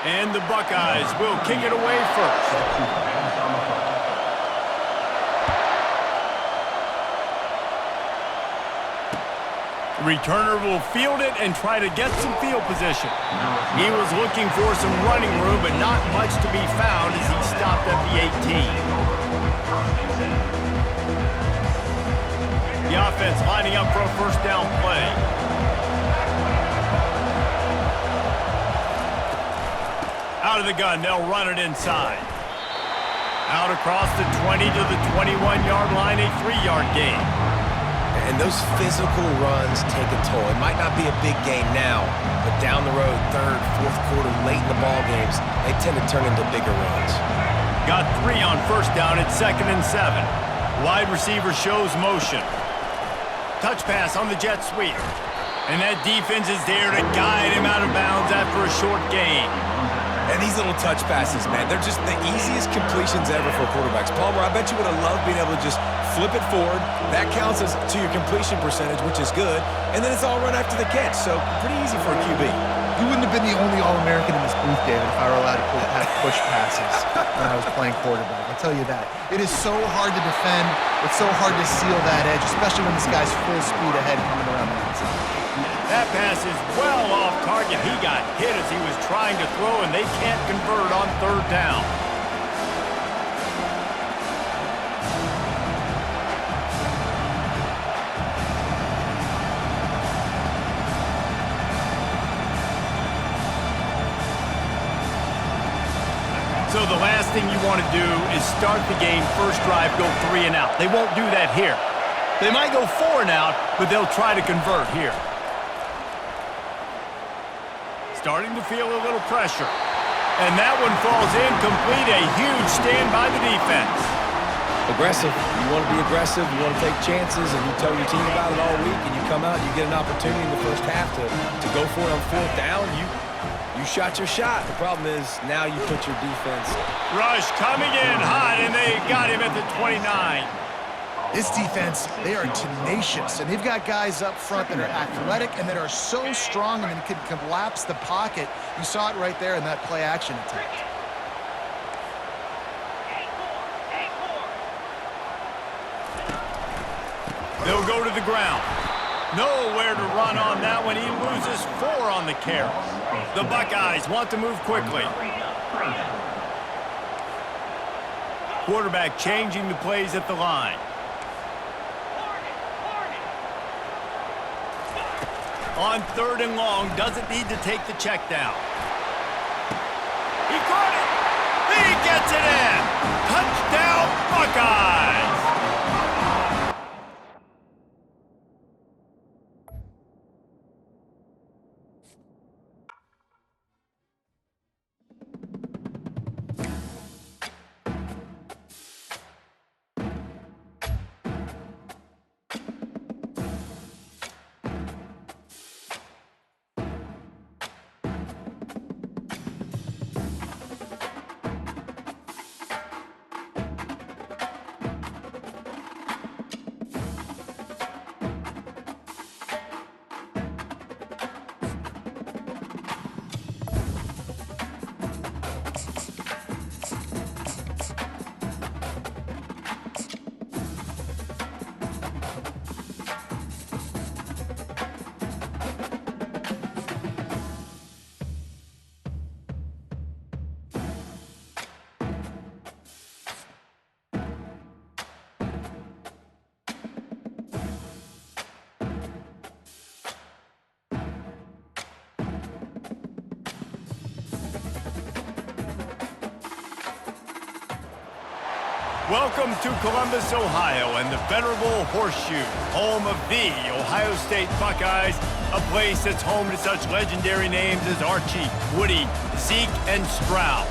And the Buckeyes will kick it away first. Returner will field it and try to get some field position. He was looking for some running room, but not much to be found as he stopped at the 18. The offense lining up for a first down play. Out of the gun, they'll run it inside. Out across the 20 to the 21-yard line, a 3-yard gain. And those physical runs take a toll. It might not be a big game now, but down the road, third, fourth quarter, late in the ball games, they tend to turn into bigger runs. Got 3 on first down at 2nd and 7. Wide receiver shows motion. Touch pass on the jet sweep. And that defense is there to guide him out of bounds after a short gain. And these little touch passes, man, they're just the easiest completions ever for quarterbacks. Palmer, I bet you would have loved being able to just flip it forward. That counts as to your completion percentage, which is good. And then it's all run after the catch, so pretty easy for a QB. You wouldn't have been the only All-American in this booth, David, if I were allowed to have push passes when I was playing quarterback. I'll tell you that. It is so hard to defend. It's so hard to seal that edge, especially when this guy's full speed ahead coming around the outside. That pass is well off target. He got hit as he was trying to throw, and they can't convert on 3rd down. So the last thing you want to do is start the game, first drive, go 3 and out. They won't do that here. They might go 4 and out, but they'll try to convert here. Starting to feel a little pressure. And that one falls incomplete. A huge stand by the defense. Aggressive. You want to be aggressive. You want to take chances, and you tell your team about it all week, and you come out and you get an opportunity in the first half to go for it on 4th down. You shot your shot. The problem is now you put your defense. Rush coming in hot, and they got him at the 29. This defense, they are tenacious, and they've got guys up front that are athletic and that are so strong and can collapse the pocket. You saw it right there in that play-action attempt. They'll go to the ground. Nowhere to run on that one. He loses 4 on the carry. The Buckeyes want to move quickly. Quarterback changing the plays at the line. On 3rd and long, doesn't need to take the check down. He caught it. He gets it in. Touchdown, Buckeyes. Welcome to Columbus, Ohio, and the venerable Horseshoe, home of the Ohio State Buckeyes, a place that's home to such legendary names as Archie, Woody, Zeke, and Stroud.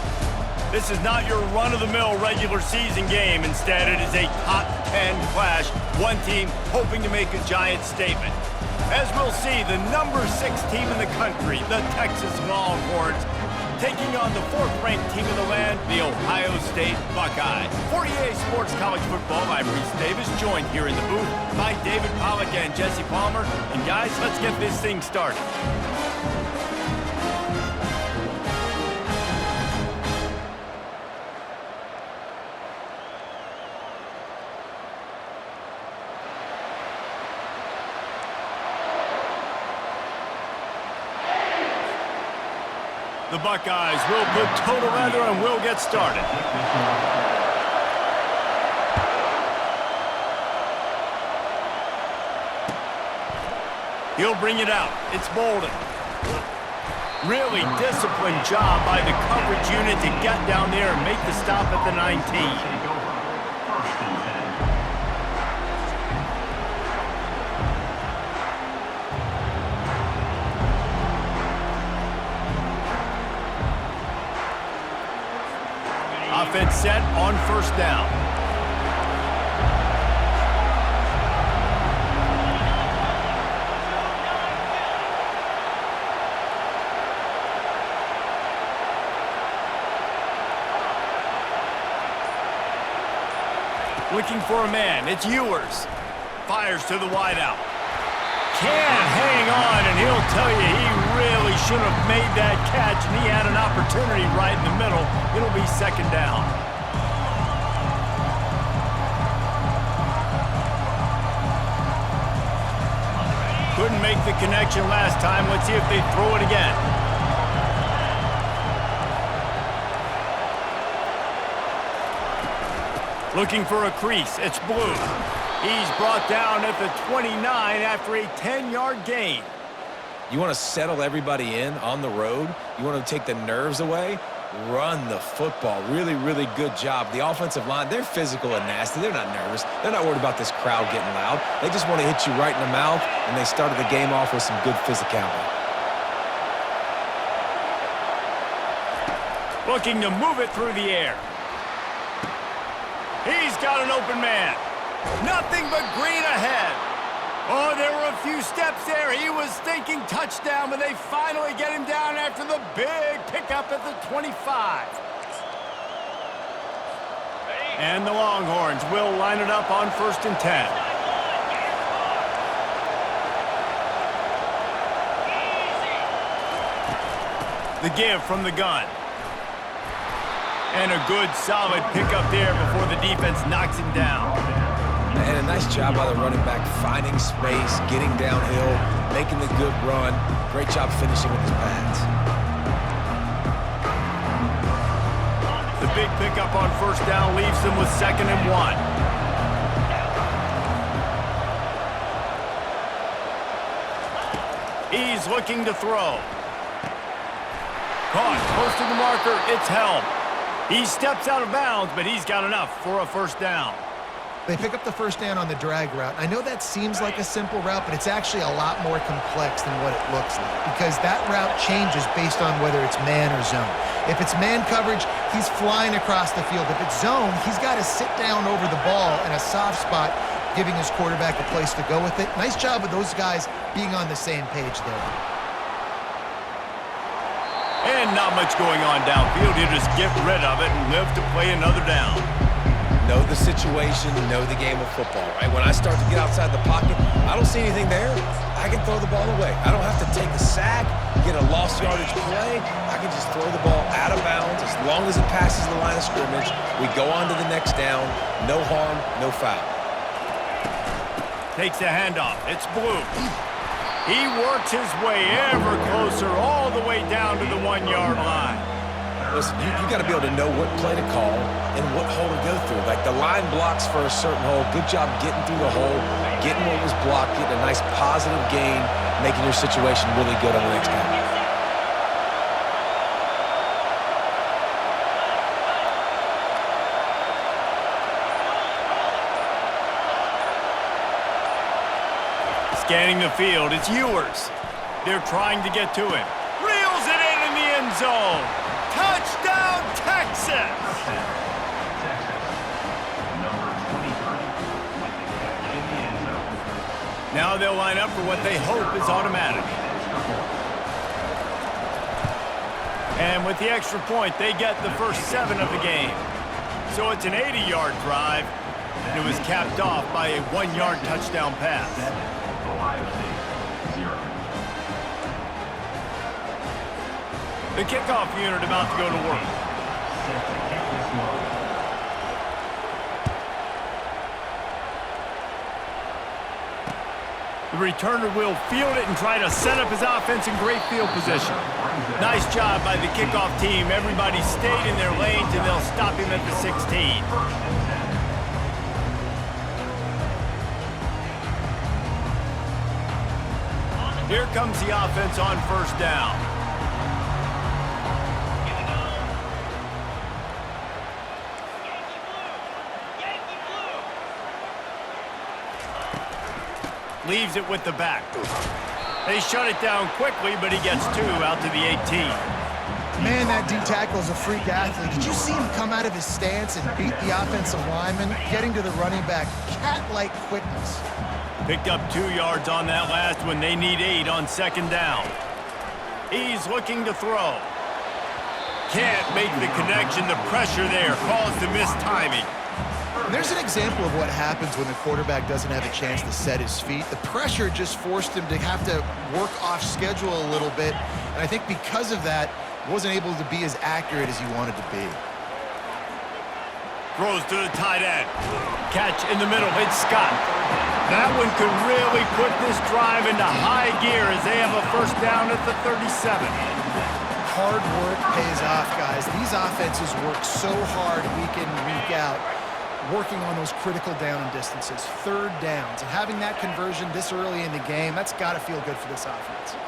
This is not your run-of-the-mill regular season game. Instead, it is a top 10 clash, one team hoping to make a giant statement. As we'll see, the number 6 team in the country, the Texas Longhorns, taking on the 4th-ranked team in the land, the Ohio State Buckeyes. For EA Sports College Football, I'm Reese Davis, joined here in the booth by David Pollack and Jesse Palmer. And guys, let's get this thing started. The Buckeyes will put toe together and will get started. He'll bring it out. It's Bolden. Really disciplined job by the coverage unit to get down there and make the stop at the 19. Offense set on first down. Looking for a man. It's Ewers. Fires to the wideout. Can't hang on, and he'll tell you he really should have made that catch, and he had an opportunity right in the middle. It'll be second down. Couldn't make the connection last time. Let's see if they throw it again. Looking for a crease. It's Blue. He's brought down at the 29 after a 10-yard gain. You want to settle everybody in on the road? You want to take the nerves away? Run the football. Really, really good job. The offensive line, they're physical and nasty. They're not nervous. They're not worried about this crowd getting loud. They just want to hit you right in the mouth, and they started the game off with some good physicality. Looking to move it through the air. He's got an open man. Nothing but green ahead. Oh, there were a few steps there. He was thinking touchdown, but they finally get him down after the big pickup at the 25. And the Longhorns will line it up on 1st and 10. The give from the gun. And a good, solid pickup there before the defense knocks him down. And a nice job by the running back, finding space, getting downhill, making the good run. Great job finishing with his pads. The big pickup on first down leaves them with 2nd and 1. He's looking to throw. Caught close to the marker. It's held. He steps out of bounds, but he's got enough for a first down. They pick up the first down on the drag route. I know that seems like a simple route, but it's actually a lot more complex than what it looks like because that route changes based on whether it's man or zone. If it's man coverage, he's flying across the field. If it's zone, he's got to sit down over the ball in a soft spot, giving his quarterback a place to go with it. Nice job of those guys being on the same page there. And not much going on downfield. You just get rid of it and live to play another down. Know the situation, know the game of football, right? When I start to get outside the pocket, I don't see anything there. I can throw the ball away. I don't have to take a sack, get a lost yardage play. I can just throw the ball out of bounds as long as it passes the line of scrimmage. We go on to the next down. No harm, no foul. Takes the handoff. It's Blue. He works his way ever closer all the way down to the 1-yard line. Listen, you got to be able to know what play to call and what hole to go through. Like the line blocks for a certain hole. Good job getting through the hole, getting what was blocked, getting a nice positive gain, making your situation really good on the next down. Scanning the field, it's Ewers. They're trying to get to him. Reels it in the end zone. Touchdown, Texas! Now they'll line up for what they hope is automatic. And with the extra point, they get the first 7 of the game. So it's an 80-yard drive. And it was capped off by a 1-yard touchdown pass. The kickoff unit about to go to work. The returner will field it and try to set up his offense in great field position. Nice job by the kickoff team. Everybody stayed in their lanes, and they'll stop him at the 16. Here comes the offense on first down. Leaves it with the back. They shut it down quickly, but he gets 2 out to the 18. Man, that D-tackle is a freak athlete. Did you see him come out of his stance and beat the offensive lineman, getting to the running back? Cat-like quickness. Picked up 2 yards on that last one. They need 8 on second down. He's looking to throw. Can't make the connection. The pressure there caused the missed timing. And there's an example of what happens when the quarterback doesn't have a chance to set his feet. The pressure just forced him to have to work off schedule a little bit. And I think because of that, he wasn't able to be as accurate as he wanted to be. Throws to the tight end. Catch in the middle. It's Scott. That one could really put this drive into high gear as they have a first down at the 37. Hard work pays off, guys. These offenses work so hard week in and week out, working on those critical down and distances, third downs. And having that conversion this early in the game, that's got to feel good for this offense.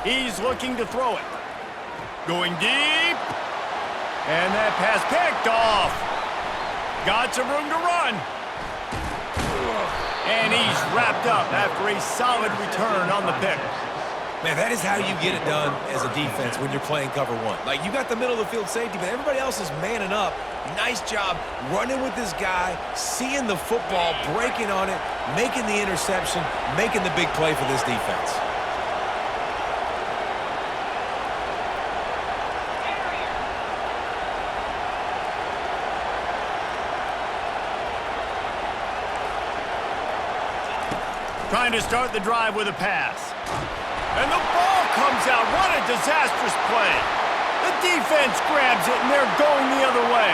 He's looking to throw it. Going deep. And that pass picked off. Got some room to run. And he's wrapped up after a solid return on the pick. Man, that is how you get it done as a defense when you're playing cover 1. Like, you got the middle of the field safety, but everybody else is manning up. Nice job running with this guy, seeing the football, breaking on it, making the interception, making the big play for this defense. Trying to start the drive with a pass. And the ball comes out. What a disastrous play. The defense grabs it, and they're going the other way.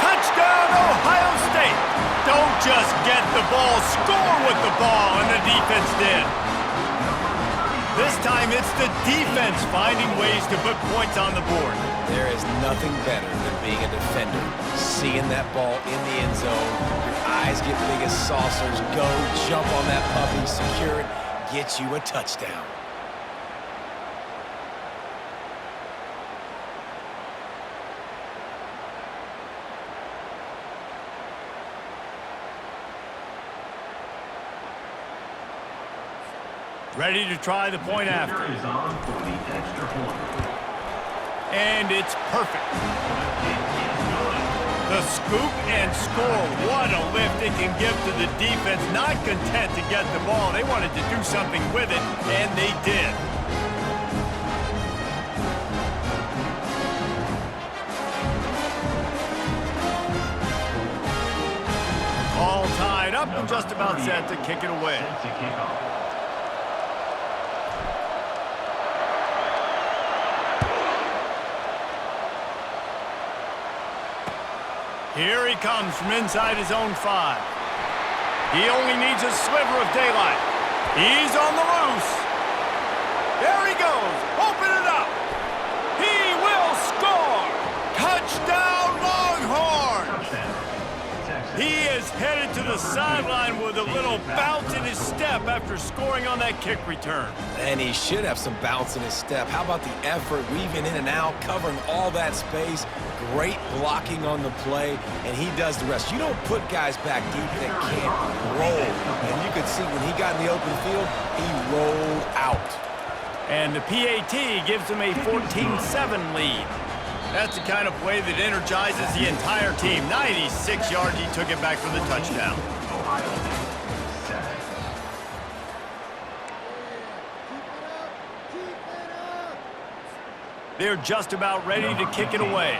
Touchdown, Ohio State. Don't just get the ball, score with the ball, and the defense did. This time, it's the defense finding ways to put points on the board. There is nothing better than being a defender, seeing that ball in the end zone. Your eyes get big as saucers. Go, jump on that puppy, secure it, get you a touchdown. Ready to try the point after. And it's perfect. The scoop and score. What a lift it can give to the defense. Not content to get the ball. They wanted to do something with it, and they did. All tied up and just about set to kick it away. Here he comes from inside his own 5. He only needs a sliver of daylight. He's on the loose. There he goes. Open it up. He will score. Touchdown, Longhorns. He is headed to the sideline with a little bounce in his step after scoring on that kick return. And he should have some bounce in his step. How about the effort, weaving in and out, covering all that space. Great blocking on the play, and he does the rest. You don't put guys back deep that can't roll. And you could see when he got in the open field, he rolled out. And the PAT gives him a 14-7 lead. That's the kind of play that energizes the entire team. 96 yards, he took it back for the touchdown. They're just about ready to kick it away.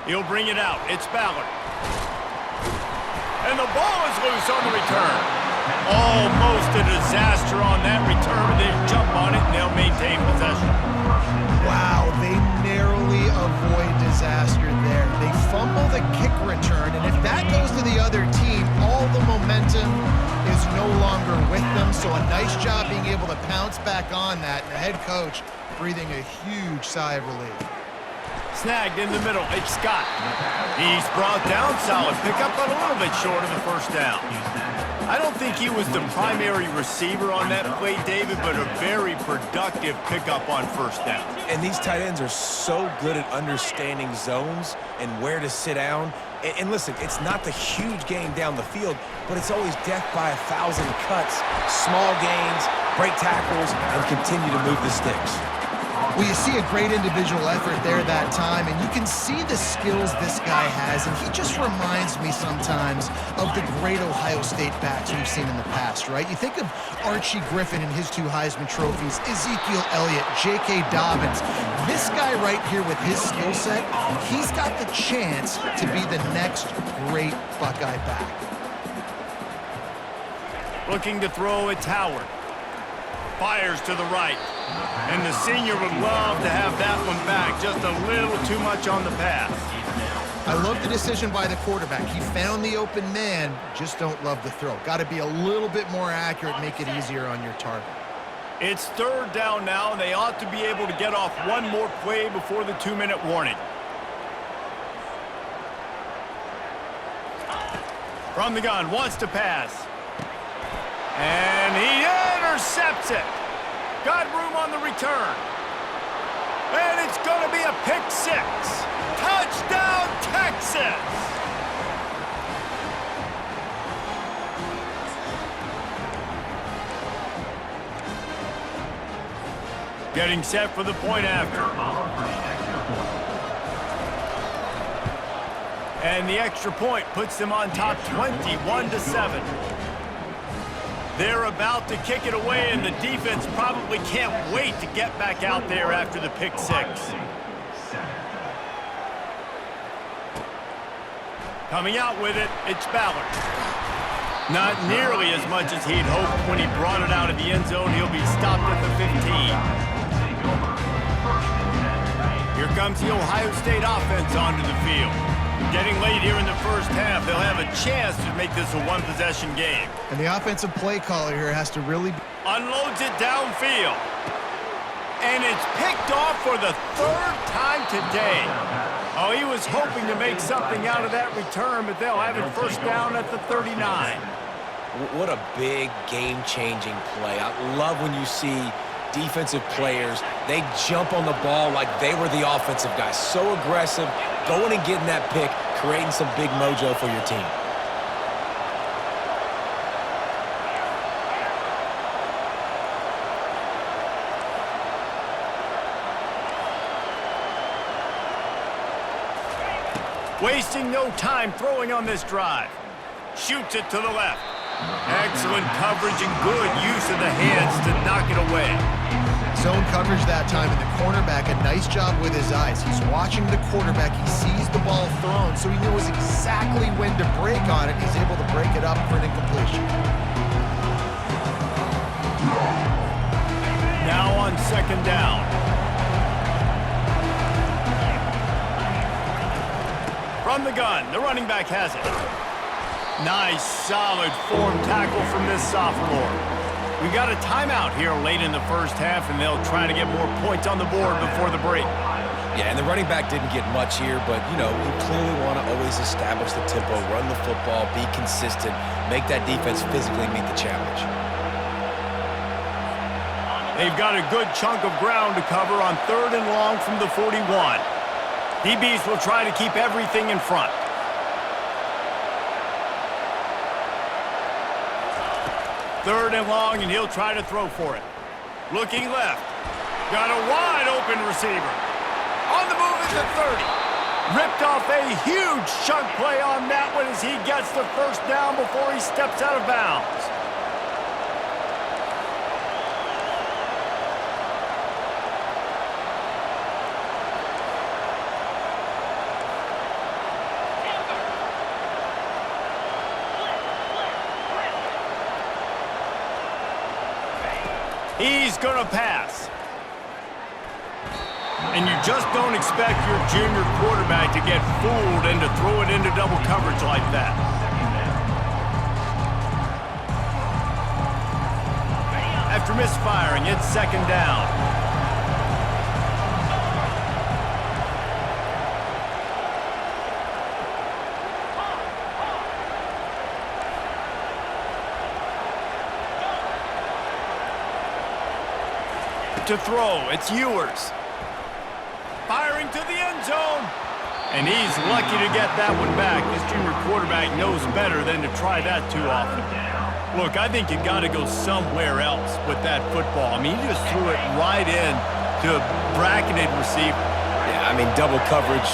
He'll bring it out. It's Ballard. And the ball is loose on the return. Almost a disaster on that return. They'll jump on it, and they'll maintain possession. Wow, they narrowly avoid disaster there. They fumble the kick return, and if that goes to the other team, all the momentum is no longer with them. So a nice job being able to pounce back on that, and the head coach breathing a huge sigh of relief. Snagged in the middle, it's Scott. He's brought down, solid pickup, but a little bit short of the first down. I don't think he was the primary receiver on that play, David, but a very productive pickup on first down. And these tight ends are so good at understanding zones and where to sit down. And listen, it's not the huge gain down the field, but it's always death by 1,000 cuts, small gains, break tackles, and continue to move the sticks. Well, you see a great individual effort there that time, and you can see the skills this guy has, and he just reminds me sometimes of the great Ohio State backs we've seen in the past, right? You think of Archie Griffin and his 2 Heisman trophies, Ezekiel Elliott, J.K. Dobbins. This guy right here with his skill set, he's got the chance to be the next great Buckeye back. Looking to throw, it's Howard. Fires to the right. And the senior would love to have that one back. Just a little too much on the pass. I love the decision by the quarterback. He found the open man, just don't love the throw. Got to be a little bit more accurate, make it easier on your target. It's third down now, and they ought to be able to get off one more play before the 2-minute warning. From the gun, wants to pass. And he intercepts it. Got room on the return. And it's going to be a pick 6. Touchdown, Texas! Getting set for the point after. And the extra point puts them on top 21-7. They're about to kick it away, and the defense probably can't wait to get back out there after the pick 6. Coming out with it, it's Ballard. Not nearly as much as he'd hoped when he brought it out of the end zone. He'll be stopped at the 15. Here comes the Ohio State offense onto the field. Getting late here in the first half, they'll have a chance to make this a one-possession game. And the offensive play caller here has to really... Unloads it downfield. And it's picked off for the 3rd time today. Oh, he was hoping to make something out of that return, but they'll have it first down at the 39. What a big game-changing play. I love when you see defensive players, they jump on the ball like they were the offensive guys. So aggressive, going and getting that pick, creating some big mojo for your team. Wasting no time throwing on this drive. Shoots it to the left. Excellent coverage and good use of the hands to knock it away. Zone coverage that time, and the cornerback, a nice job with his eyes. He's watching the quarterback. He sees the ball thrown, so he knows exactly when to break on it. He's able to break it up for an incompletion. Now on second down. From the gun, the running back has it. Nice, solid form tackle from this sophomore. We've got a timeout here late in the first half, and they'll try to get more points on the board before the break. Yeah, and the running back didn't get much here, but, you know, we clearly want to always establish the tempo, run the football, be consistent, make that defense physically meet the challenge. They've got a good chunk of ground to cover on 3rd and long from the 41. DBs will try to keep everything in front. Third and long, and he'll try to throw for it. Looking left. Got a wide open receiver. On the move at the 30. Ripped off a huge chunk play on that one as he gets the first down before he steps out of bounds. He's going to pass. And you just don't expect your junior quarterback to get fooled and to throw it into double coverage like that. After misfiring, it's second down. To throw, it's Ewers. Firing to the end zone. And he's lucky to get that one back. This junior quarterback knows better than to try that too often. Look, I think you got to go somewhere else with that football. I mean, he just threw it right in to a bracketed receiver. Yeah, I mean, double coverage,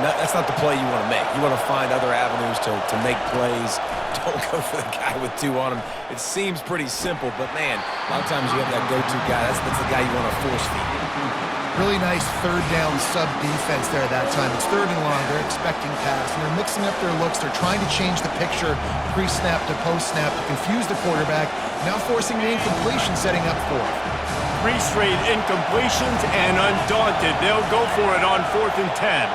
that's not the play you want to make. You want to find other avenues to make plays. Don't go for the guy with two on him. It seems pretty simple, but man, a lot of times you have that go-to guy. That's the guy you want to force feed. Really nice third down sub defense there that time. It's third and long. They're expecting pass, and they're mixing up their looks. They're trying to change the picture pre-snap to post-snap to confuse the quarterback, now forcing the incompletion, setting up fourth. 3 straight incompletions, and undaunted, they'll go for it on 4th and 10.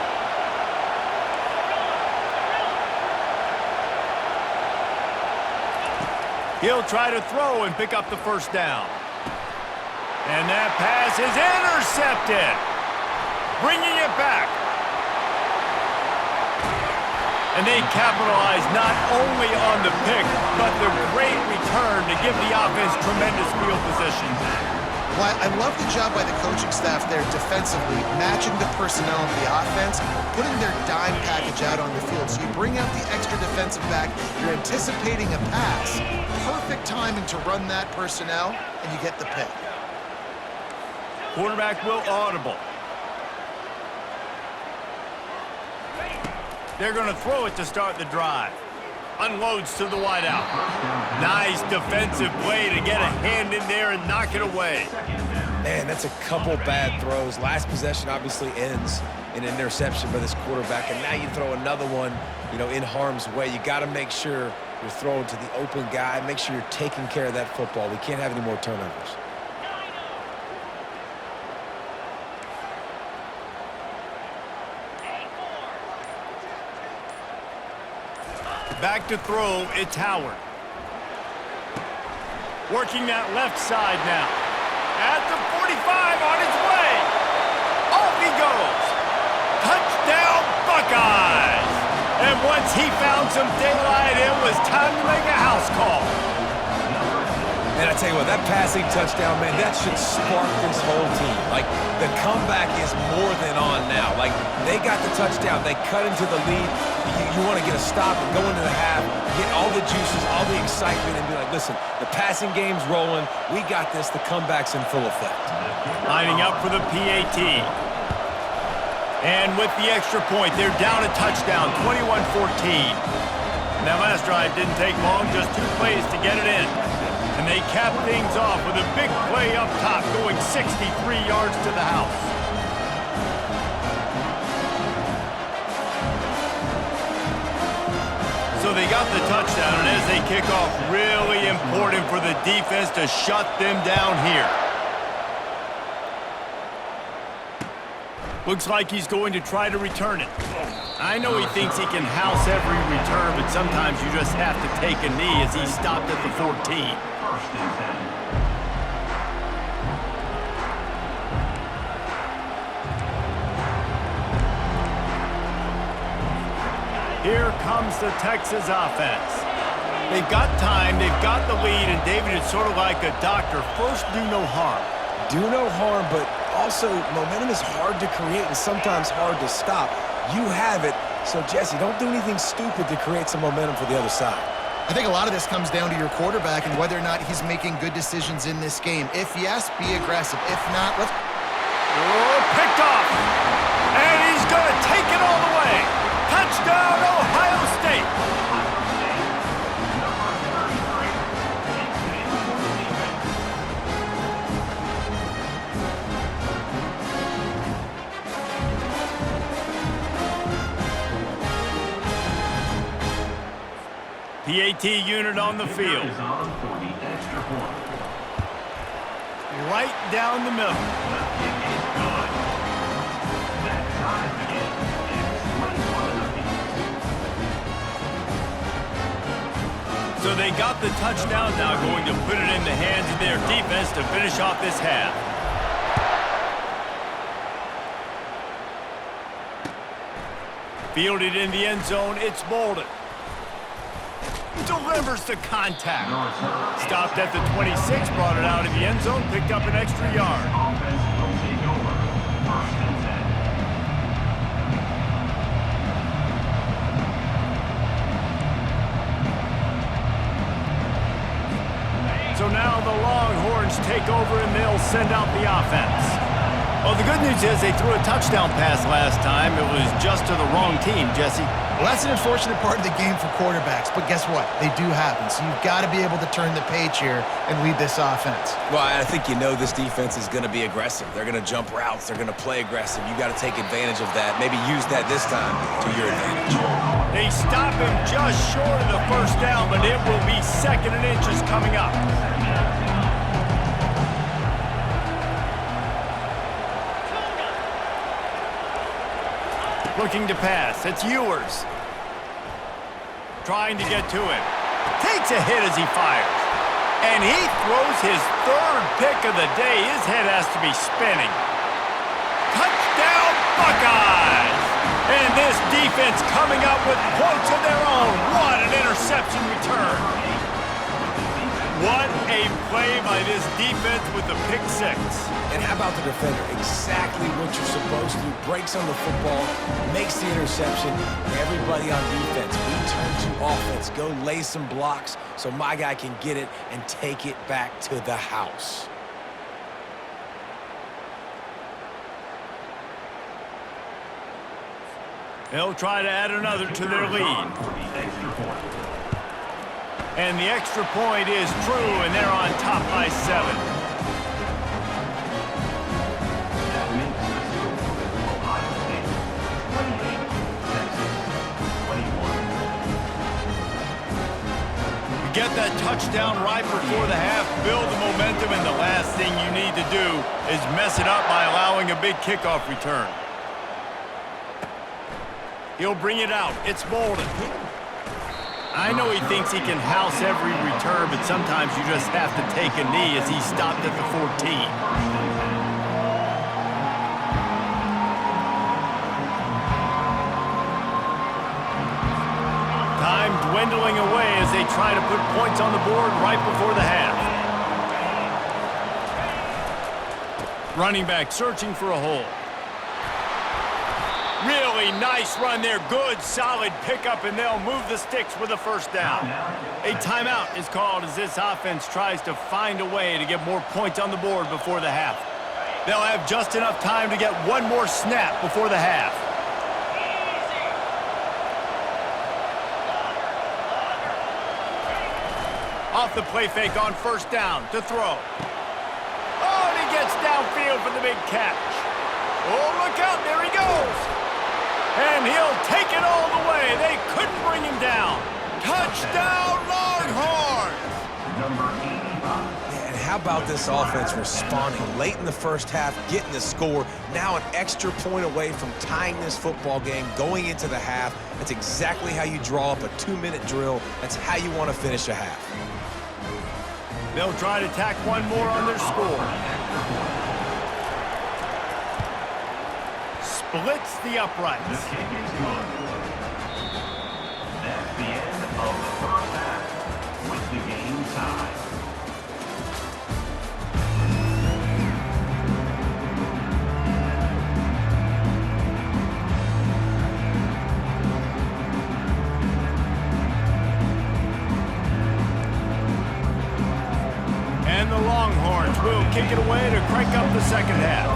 He'll try to throw and pick up the first down. And that pass is intercepted. Bringing it back. And they capitalize not only on the pick, but the great return to give the offense tremendous field position. Well, I love the job by the coaching staff there defensively, matching the personnel of the offense, putting their dime package out on the field. So you bring out the extra defensive back, you're anticipating a pass, perfect timing to run that personnel, and you get the pick. Quarterback will audible. They're going to throw it to start the drive. Unloads to the wideout. Nice defensive play to get a hand in there and knock it away. Man, that's a couple bad throws. Last possession obviously ends in an interception by this quarterback, and now you throw another one, in harm's way. You got to make sure you're throwing to the open guy. Make sure you're taking care of that football. We can't have any more turnovers. Back to throw, it's Howard. Working that left side now. At the 45, on his way. Off he goes. Touchdown, Buckeyes! And once he found some daylight, it was time to make a house call. And I tell you what, that passing touchdown, man, that should spark this whole team. Like, the comeback is more than on now. Like, they got the touchdown. They cut into the lead. You want to get a stop and go into the half, get all the juices, all the excitement, and be like, listen, the passing game's rolling. We got this. The comeback's in full effect. Lining up for the PAT. And with the extra point, they're down a touchdown, 21-14. That last drive didn't take long, just 2 plays to get it in. And they cap things off with a big play up top, going 63 yards to the house. So they got the touchdown, and as they kick off, really important for the defense to shut them down here. Looks like he's going to try to return it. I know he thinks he can house every return, but sometimes you just have to take a knee as he stopped at the 14. Here comes the Texas offense. They've got time, they've got the lead, and David is sort of like a doctor. First, do no harm. Do no harm, but also momentum is hard to create and sometimes hard to stop. You have it, so Jesse, don't do anything stupid to create some momentum for the other side. I think a lot of this comes down to your quarterback and whether or not he's making good decisions in this game. If yes, be aggressive. If not, let's... Oh, picked off! And he's going to take it all the way! Touchdown, Ohio State! PAT unit on the field. Right down the middle. So they got the touchdown, now going to put it in the hands of their defense to finish off this half. Fielded in the end zone, it's Bolden. Delivers the contact. Stopped at the 26, brought it out of the end zone, picked up an extra yard. So now the Longhorns take over and they'll send out the offense. Well, the good news is they threw a touchdown pass last time. It was just to the wrong team, Jesse. Well, that's an unfortunate part of the game for quarterbacks, but guess what? They do happen, so you've got to be able to turn the page here and lead this offense. Well, I think you know this defense is going to be aggressive. They're going to jump routes. They're going to play aggressive. You got to take advantage of that. Maybe use that this time to your advantage. They stop him just short of the first down, but it will be 2nd and inches coming up. Looking to pass. It's Ewers. Trying to get to him. Takes a hit as he fires. And he throws his 3rd pick of the day. His head has to be spinning. Touchdown, Buckeyes! And this defense coming up with points of their own. What an interception return. What a play by this defense with the pick 6. And how about the defender? Exactly what you're supposed to. Breaks on the football, makes the interception. Everybody on defense, we turn to offense. Go lay some blocks so my guy can get it and take it back to the house. They'll try to add another to their lead. And the extra point is true, and they're on top by 7. Get that touchdown right before the half, build the momentum, and the last thing you need to do is mess it up by allowing a big kickoff return. He'll bring it out. It's Bolden. I know he thinks he can house every return, but sometimes you just have to take a knee as he stopped at the 14. Time dwindling away as they try to put points on the board right before the half. Running back searching for a hole. Really nice run there. Good, solid pickup, and they'll move the sticks with a 1st down. A timeout is called as this offense tries to find a way to get more points on the board before the half. They'll have just enough time to get one more snap before the half. Off the play fake on 1st down to throw. Oh, and he gets downfield for the big catch. Oh, look out, there he goes. And he'll take it all the way. They couldn't bring him down. Touchdown, Longhorns! And how about this offense responding late in the first half, getting the score, now an extra point away from tying this football game, going into the half. That's exactly how you draw up a 2-minute drill. That's how you want to finish a half. They'll try to tack one more on their score. Splits the uprights. The kick is good. That's the end of the first half with the game tied. And the Longhorns will kick it away to crank up the 2nd half.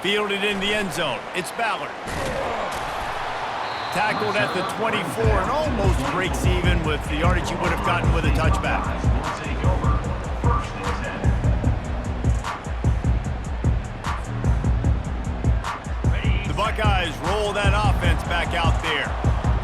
Fielded in the end zone. It's Ballard. Tackled at the 24 and almost breaks even with the yardage he would have gotten with a touchback. Will take over 1st and 10. The Buckeyes roll that offense back out there.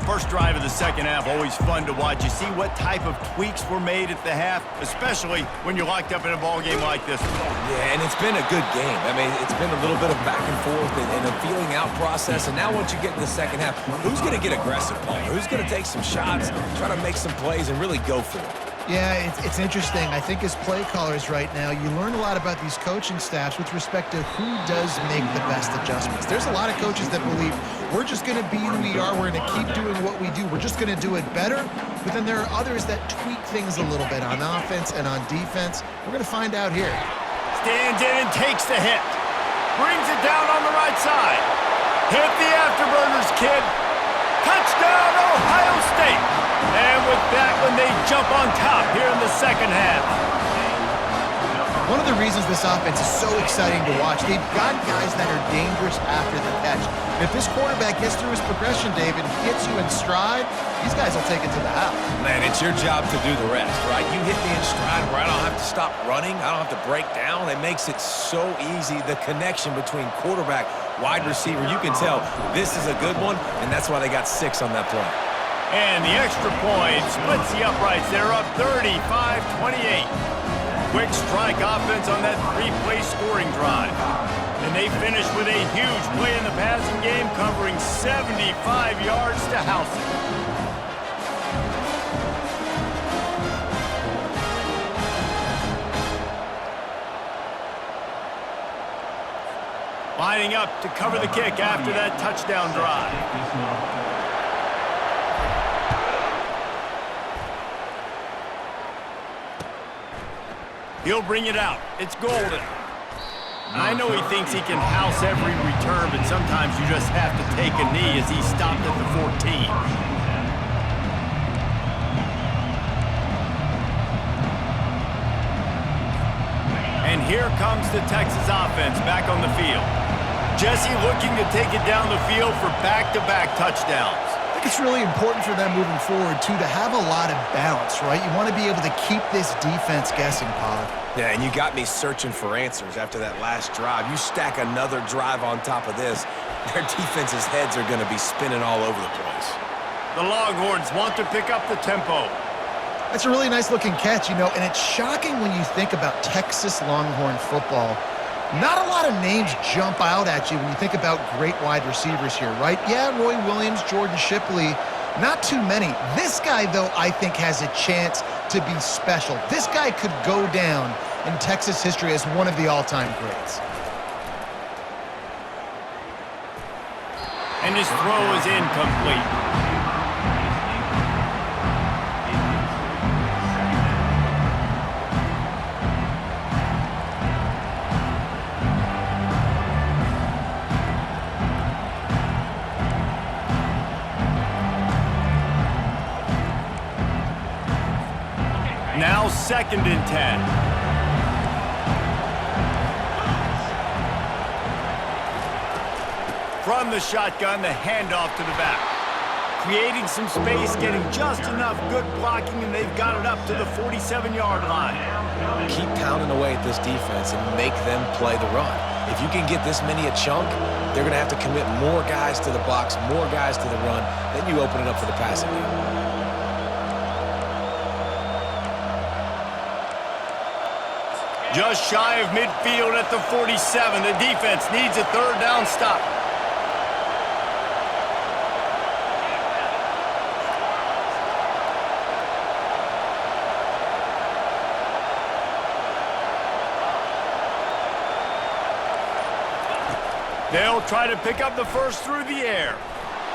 First drive of the second half, always fun to watch. You see what type of tweaks were made at the half, especially when you're locked up in a ball game like this. Yeah, and it's been a good game. I mean, it's been a little bit of back and forth and a feeling out process. And now once you get in the second half, who's going to get aggressive, Paul? Who's going to take some shots, try to make some plays, and really go for it? Yeah, it's interesting. I think as play callers right now, you learn a lot about these coaching staffs with respect to who does make the best adjustments. There's a lot of coaches that believe we're just going to be who we are. We're going to keep doing what we do. We're just going to do it better. But then there are others that tweak things a little bit on offense and on defense. We're going to find out here. Stands in and takes the hit. Brings it down on the right side. Hit the afterburners, kid. Touchdown, Ohio State. And with that one, they jump on top here in the second half. One of the reasons this offense is so exciting to watch, they've got guys that are dangerous after the catch. If this quarterback gets through his progression, David, hits you in stride, these guys will take it to the house. Man, it's your job to do the rest, right? You hit me in stride where I don't have to stop running. I don't have to break down. It makes it so easy. The connection between quarterback, wide receiver, you can tell this is a good one, and that's why they got 6 on that play. And the extra point splits the uprights. They're up 35-28. Quick strike offense on that 3-play scoring drive. And they finish with a huge play in the passing game, covering 75 yards to house it. Lining up to cover the kick after that touchdown drive. He'll bring it out. It's golden. I know he thinks he can house every return, but sometimes you just have to take a knee as he stopped at the 14. And here comes the Texas offense back on the field. Jesse looking to take it down the field for back-to-back touchdowns. I think it's really important for them moving forward, too, to have a lot of balance, right? You want to be able to keep this defense guessing, Pog. Yeah, and you got me searching for answers after that last drive. You stack another drive on top of this, their defense's heads are going to be spinning all over the place. The Longhorns want to pick up the tempo. That's a really nice-looking catch, you know, and it's shocking when you think about Texas Longhorn football. Not a lot of names jump out at you when you think about great wide receivers here, right? Yeah, Roy Williams, Jordan Shipley, not too many. This guy, though, I think has a chance to be special. This guy could go down in Texas history as one of the all-time greats. And his throw is incomplete. Now 2nd and 10. From the shotgun, the handoff to the back. Creating some space, getting just enough good blocking, and they've got it up to the 47-yard line. Keep pounding away at this defense and make them play the run. If you can get this many a chunk, they're going to have to commit more guys to the box, more guys to the run. Then you open it up for the passing game. Just shy of midfield at the 47. The defense needs a 3rd down stop. They'll try to pick up the first through the air.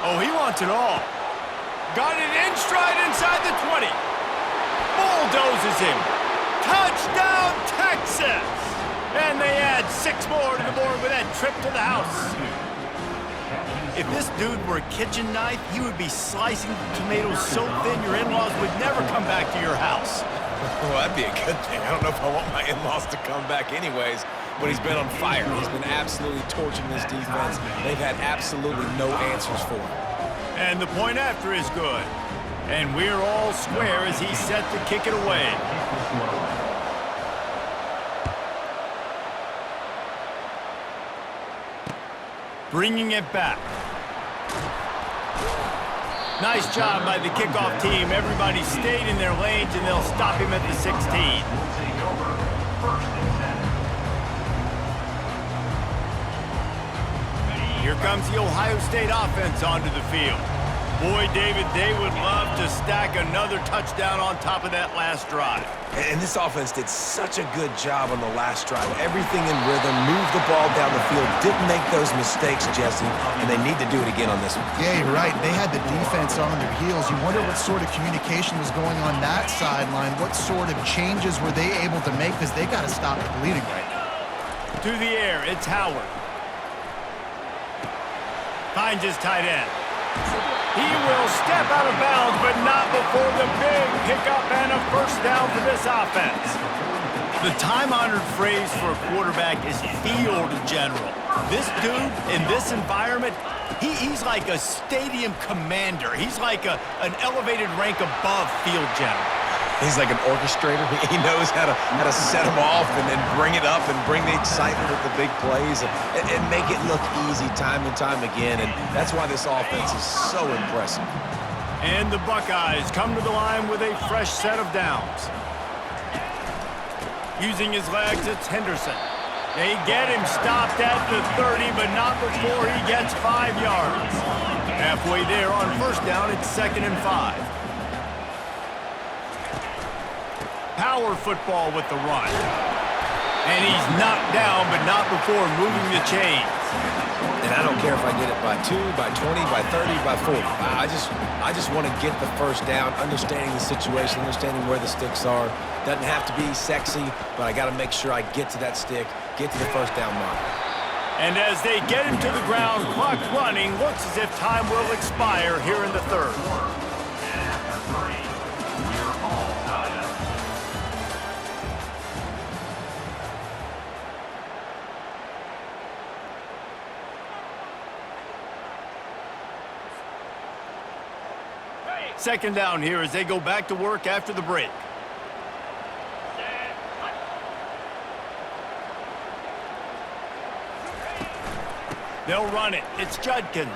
Oh, he wants it all. Got it in stride inside the 20. Bulldozes him. Touchdown, Texas! And they add 6 more to the board with that trip to the house. If this dude were a kitchen knife, he would be slicing tomatoes so thin your in-laws would never come back to your house. Well, that'd be a good thing. I don't know if I want my in-laws to come back anyways, but he's been on fire. He's been absolutely torching this defense. They've had absolutely no answers for him. And the point after is good. And we're all square as he's set to kick it away. Bringing it back. Nice job by the kickoff team. Everybody stayed in their lanes, and they'll stop him at the 16. Take over first and 10. Here comes the Ohio State offense onto the field. Boy, David, they would love to stack another touchdown on top of that last drive. And this offense did such a good job on the last drive. Everything in rhythm, moved the ball down the field, didn't make those mistakes, Jesse, and they need to do it again on this one. Yeah, you're right. They had the defense on their heels. You wonder what sort of communication was going on that sideline. What sort of changes were they able to make, because they got to stop the bleeding right now. To the air, it's Howard. Finds his tight end. He will step out of bounds, but not before the big pickup and a first down for this offense. The time-honored phrase for a quarterback is field general. This dude, in this environment, he's like a stadium commander. He's like an elevated rank above field general. He's like an orchestrator. He knows how to set them off and then bring it up and bring the excitement with the big plays and make it look easy time and time again. And that's why this offense is so impressive. And the Buckeyes come to the line with a fresh set of downs. Using his legs, it's Henderson. They get him stopped at the 30, but not before he gets 5 yards. Halfway there on first down, it's 2nd and 5. Power football with the run. And he's knocked down, but not before moving the chains. And I don't care if I get it by 2, by 20, by 30, by 40. I just want to get the first down, understanding the situation, understanding where the sticks are. Doesn't have to be sexy, but I got to make sure I get to that stick, get to the first down mark. And as they get him to the ground, clock running, looks as if time will expire here in the third. And after 3, you're all tied up. Second down here as they go back to work after the break. They'll run it. It's Judkins.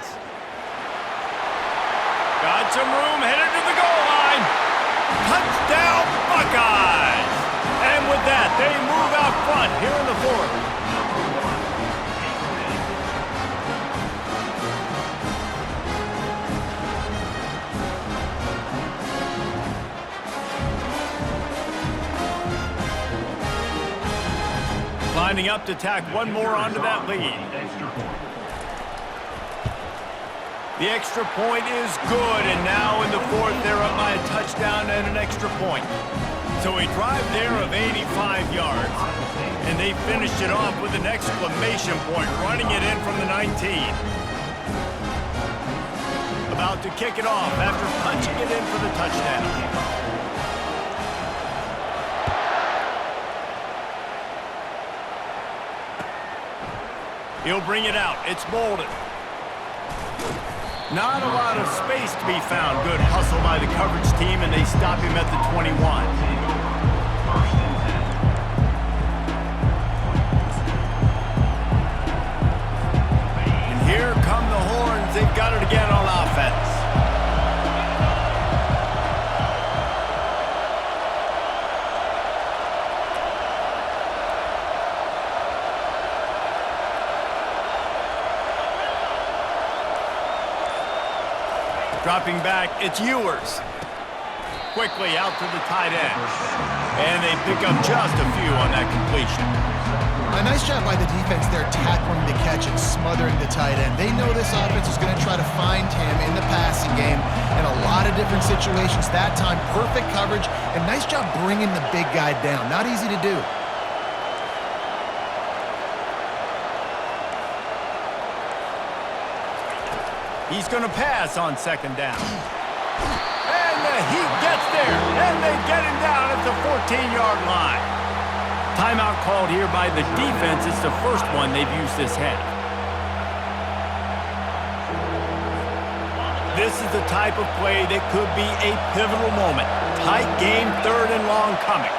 Got some room, headed to the goal line. Touchdown, Buckeyes! And with that, they move out front here in the fourth. Lining up to tack one more onto that lead. The extra point is good, and now in the fourth, they're up by a touchdown and an extra point. So a drive there of 85 yards, and they finished it off with an exclamation point, running it in from the 19. About to kick it off after punching it in for the touchdown. He'll bring it out. It's Bolden. Not a lot of space to be found. Good hustle by the coverage team, and they stop him at the 21. And here come the horns. They've got it again on offense. Dropping back, it's Ewers. Quickly out to the tight end. And they pick up just a few on that completion. A nice job by the defense there, tackling the catch and smothering the tight end. They know this offense is going to try to find him in the passing game in a lot of different situations. That time, perfect coverage, and nice job bringing the big guy down. Not easy to do. He's going to pass on second down. And the Heat gets there, and they get him down at the 14-yard line. Timeout called here by the defense. It's the first one they've used this half. This is the type of play that could be a pivotal moment. Tight game, third and long coming.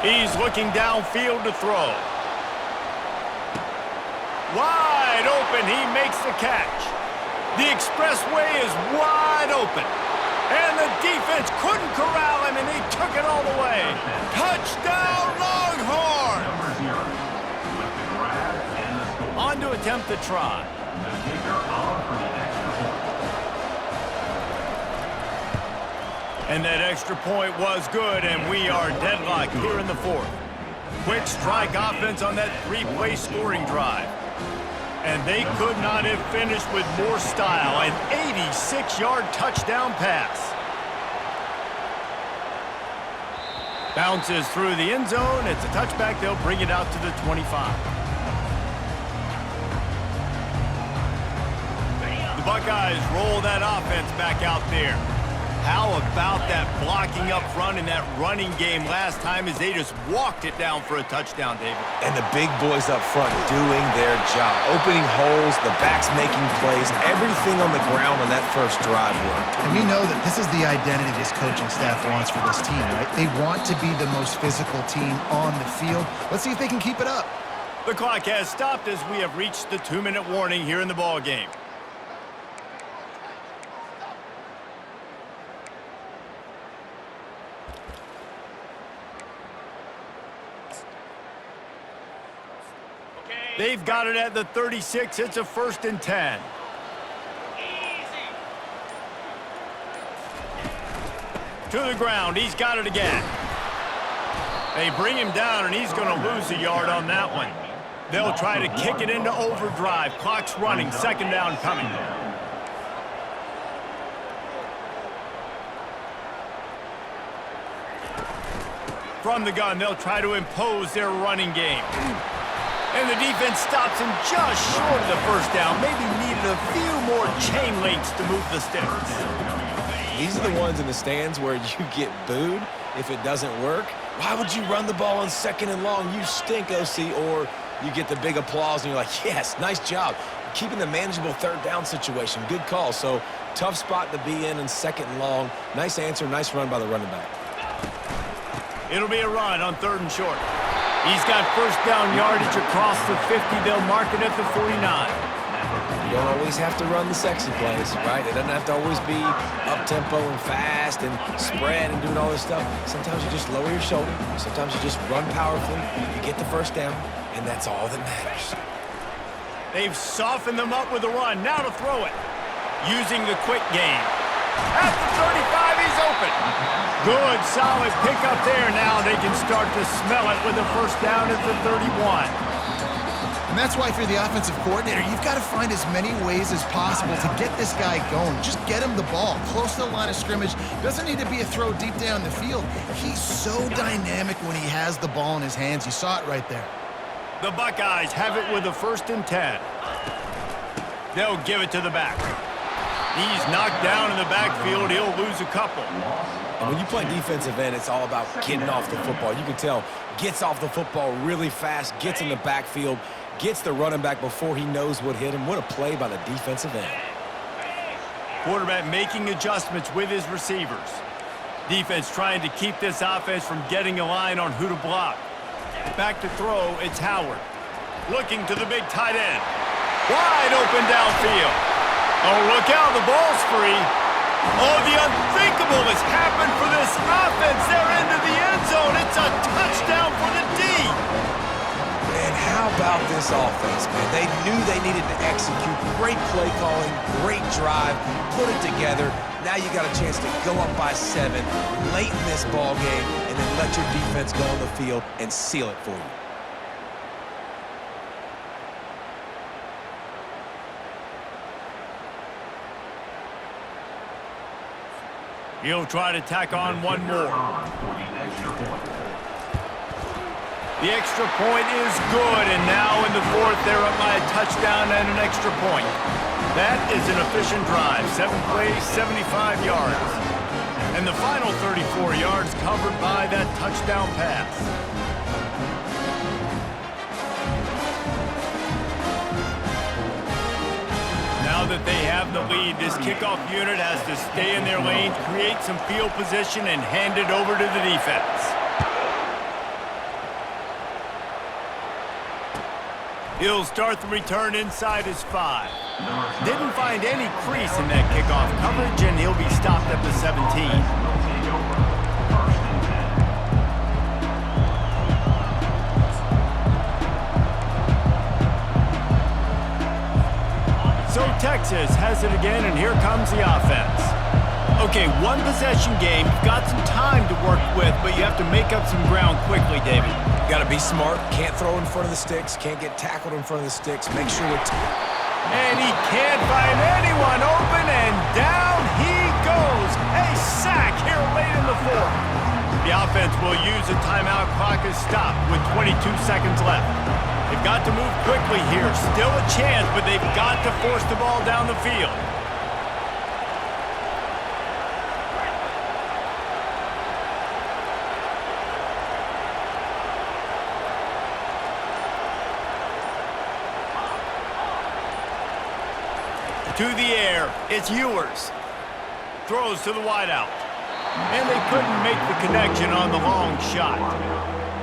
He's looking downfield to throw. Wide open, he makes the catch. The expressway is wide open. And the defense couldn't corral him, and he took it all the way. Touchdown, Longhorns! Number 0 with the grab and the score. On to attempt the try. The kicker off for the extra point. And that extra point was good, and we are deadlocked here in the fourth. Quick strike offense on that three-play scoring drive. And they could not have finished with more style. An 86-yard touchdown pass. Bounces through the end zone. It's a touchback. They'll bring it out to the 25. The Buckeyes roll that offense back out there. How about that blocking up front in that running game last time as they just walked it down for a touchdown, David? And the big boys up front doing their job. Opening holes, the backs making plays, everything on the ground on that first drive worked. And we know that this is the identity this coaching staff wants for this team, right? They want to be the most physical team on the field. Let's see if they can keep it up. The clock has stopped as we have reached the 2-minute warning here in the ball game. They've got it at the 36. It's a 1st and 10. To the ground. He's got it again. They bring him down, and he's going to lose a yard on that one. They'll try to kick it into overdrive. Clock's running. 2nd down coming. From the gun, they'll try to impose their running game. And the defense stops him just short of the 1st down. Maybe needed a few more chain links to move the sticks. These are the ones in the stands where you get booed if it doesn't work. Why would you run the ball on 2nd and long? You stink, OC. Or you get the big applause and you're like, yes, nice job. Keeping the manageable 3rd down situation. Good call. So tough spot to be in 2nd and long. Nice answer, nice run by the running back. It'll be a run on 3rd and short. He's got 1st down yardage across the 50. They'll mark it at the 49. You don't always have to run the sexy plays, right? It doesn't have to always be up-tempo and fast and spread and doing all this stuff. Sometimes you just lower your shoulder. Sometimes you just run powerfully. You get the 1st down, and that's all that matters. They've softened them up with a run. Now to throw it. Using the quick game. At the 35, he's open. Good, solid pickup there. Now they can start to smell it with a 1st down at the 31. And that's why if you're the offensive coordinator, you've got to find as many ways as possible to get this guy going. Just get him the ball close to the line of scrimmage. Doesn't need to be a throw deep down the field. He's so dynamic when he has the ball in his hands. You saw it right there. The Buckeyes have it with a 1st and 10. They'll give it to the back. He's knocked down in the backfield. He'll lose a couple. And when you play defensive end, it's all about getting off the football. You can tell, gets off the football really fast, gets in the backfield, gets the running back before he knows what hit him. What a play by the defensive end. Quarterback making adjustments with his receivers. Defense trying to keep this offense from getting a line on who to block. Back to throw, it's Howard. Looking to the big tight end. Wide open downfield. Oh, look out, the ball's free. Oh, the unthinkable has happened for this offense. They're into the end zone. It's a touchdown for the D. And how about this offense, man? They knew they needed to execute. Great play calling, great drive, put it together. Now you got a chance to go up by 7 late in this ball game and then let your defense go on the field and seal it for you. He'll try to tack on one more. The extra point is good, and now in the fourth, they're up by a touchdown and an extra point. That is an efficient drive. 7 plays, 75 yards. And the final 34 yards covered by that touchdown pass. Now that they have the lead, this kickoff unit has to stay in their lane, create some field position, and hand it over to the defense. He'll start the return inside his 5. Didn't find any crease in that kickoff coverage, and he'll be stopped at the 17. Will take over. First and 10. So Texas has it again, and here comes the offense. Okay, one possession game. You've got some time to work with, but you have to make up some ground quickly, David. Got to be smart. Can't throw in front of the sticks. Can't get tackled in front of the sticks. Make sure it's... And he can't find anyone open, and down he goes. A sack here late in the fourth. The offense will use a timeout. Clock is stopped with 22 seconds left. They've got to move quickly here. Still a chance, but they've got to force the ball down the field. To the air, it's Ewers. Throws to the wideout. And they couldn't make the connection on the long shot.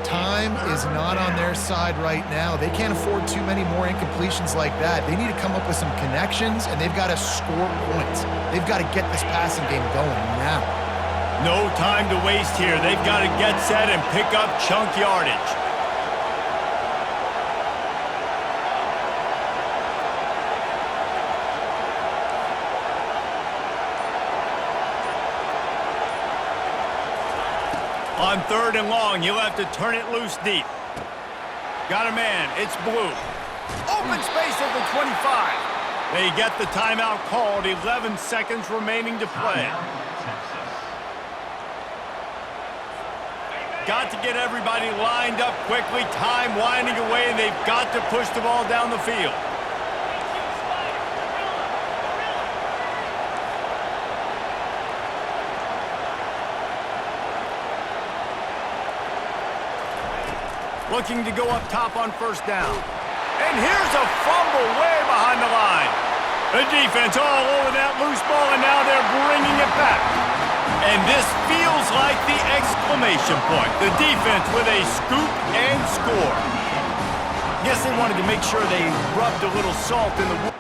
Time is not on their side right now. They can't afford too many more incompletions like that. They need to come up with some connections, and they've got to score points. They've got to get this passing game going now. No time to waste here. They've got to get set and pick up chunk yardage. On 3rd and long, he'll have to turn it loose deep. Got a man, it's Blue. Open space at the 25. They get the timeout called, 11 seconds remaining to play. Got to get everybody lined up quickly, time winding away, and they've got to push the ball down the field. Looking to go up top on 1st down. And here's a fumble way behind the line. The defense all over that loose ball, and now they're bringing it back. And this feels like the exclamation point. The defense with a scoop and score. Guess they wanted to make sure they rubbed a little salt in the wound.